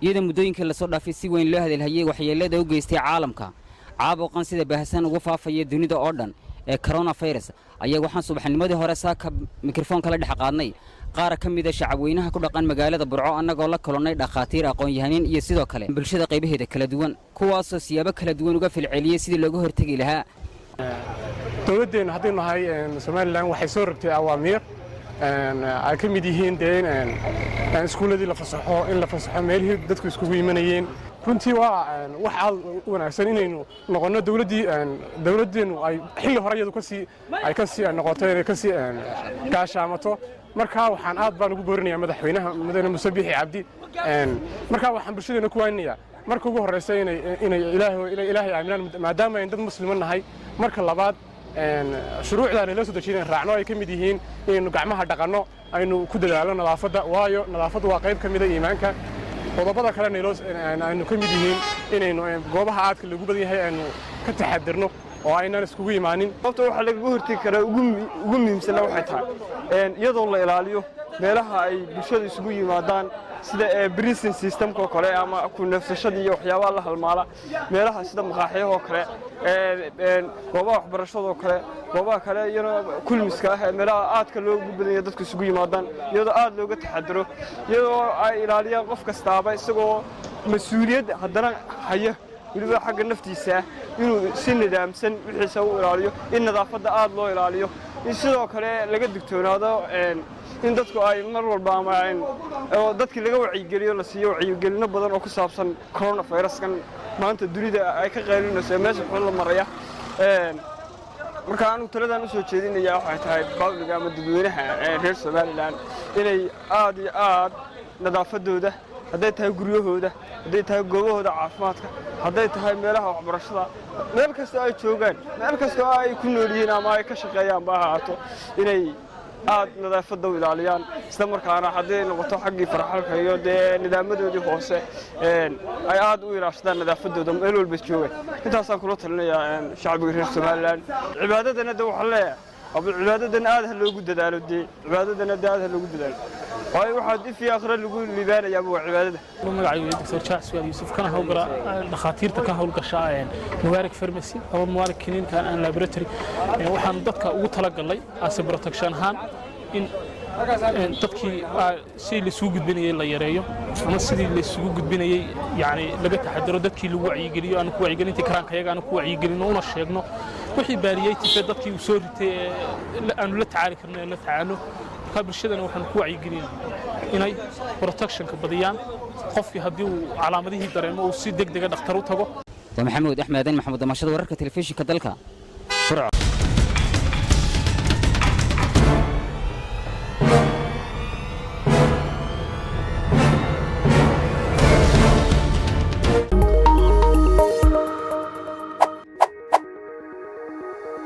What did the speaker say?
iyada muddooyinka la soo dhaafay si weyn loo hadalhayay waxyeelada u geystay caalamka caabuqan sida baahsan uga faafaya dunida oo dhan ee coronavirus ayaa waxaan subaxnimadii hore saaka mikrofoonka la dhex qaadnay qaar ka mid ah shacabweynaha ku dhaqan magaalada burco annagoo la kulannay dhakhaatiir aqoon-yahaniin iyo sidoo kale bulshada qaybaheeda kala duwan kuwaasoo siyaabo kala duwan uga falceliyay sidii looga hortagi lahaa dowladdeenu haddaynu nahay somalilan waxay soo rogtay awaamiir ay ka mid yihiin dee iskuulladii la fasaxo in la fasaxo meelihii dadku iskugu yimanayeen runtii waa wax aad u wanaagsan inaynu noqonno dowladdeenu ay xilli hore iyadu kasii noqoto inay kasii gaashaamato markaa waxaan aad baan ugu boorinayaa madaxweynaha mudane Muuse Biixi Cabdi markaa waxaan bulshadeena ku waaninayaa marka ugu horeysa inay ilaahay aaminaan maadaama ay dad muslimiin nahay marka labaad shuruucda la soo dejiyeen raacno ay ka mid yihiin inaynu gacmaha dhaqanno aynu ku dadaalno nadaafadda waayo nadaafaddu waa qayb ka mid ah iimaanka qodobada kale aynu ka mid yihiin inaynu goobaha aadka lagu badan yahay aynu ka taxadirno oo aynaan iskugu imaanin sababta waxa laga hortagi karaa ugu muhiimsan waxay tahay iyadoo la ilaaliyo meelaha ay bulshada isugu yimaadaan sida breathing systemka oo kale ama ku neefsashada iyo waxyaabaha la halmaala meelaha sida maqaaxiyaha oo kale goobaha waxbarashada oo kale goobaha kale iyana kulmiska ah meelaha aadka loogu badan yahay dadku isugu yimaadaan iyadoo aad looga taxadiro iyadoo ay ilaaliyaan qof kastaaba isagoo mas'uuliyad haddana haya waliba xagga naftiisa inuu si nidaamsan wixiisa u ilaaliyo in nadaafadda aad loo ilaaliyo in sidoo kale laga digtoonaado in dadku ay mar walba ama dadkii laga wacyigeliyo la siiyo wacyigelino badan oo ku saabsan coronavirus-kan maanta dunida ay ka qaylinayso meesha xun la maraya marka aanu taladan u soo jeedinayaa waxay tahay public ama dadweynaha reer Somaliland inay aad iyo aad nadaafadooda hadday tahay guryahooda hadday tahay goobahooda caafimaadka hadday tahay meelaha waxbarashada meel kasta ay joogaan meel kasta ay ku nool yihiin ama ay ka shaqeeyaan baa ahaato inay aad nadaafadda u ilaaliyaan isla markaana hadday noqoto xaggii farxalka iyo dee nidaamadoodii hoose ay aad u ilaashadaan nadaafadooda meel walba joogaan intaasaan kula talinayaa shacbiga reer Somaliland cibaadadana de waxaa leeyahay cibaadadana aad loogu dadaalo loogu dadaalo waayo waxaad fi aakhira lagu liibaanayaa waa cibaadada magacaygu Dr. Charles Yusuf kana hawlgala dhakhaatiirta ka hawlgasha Mubarak Pharmacy ama Mubarak Clinic and Laboratory waxaan dadka ugu talagalay as protection ahaan in dadkii si la soo gudbinayay la yareeyo ama sidii la soo gudbinayay yaani laga taxadaro dadkii lagu wacyigeliyo aan ku wacyigelinta karaankayaga aan ku wacyigelino una sheegno wixii baariyay dadkii u soo ritay aan la tacaali karno la tacaalo bulshadana waxaan ku wacyigelin inay protection ka badiyaan qofkii hadii uu calaamadihii dareemo uu si degdeg ah dhakhtar u tago waa maxamuud axmed maxamuud damashada wararka telefishinka dalka burco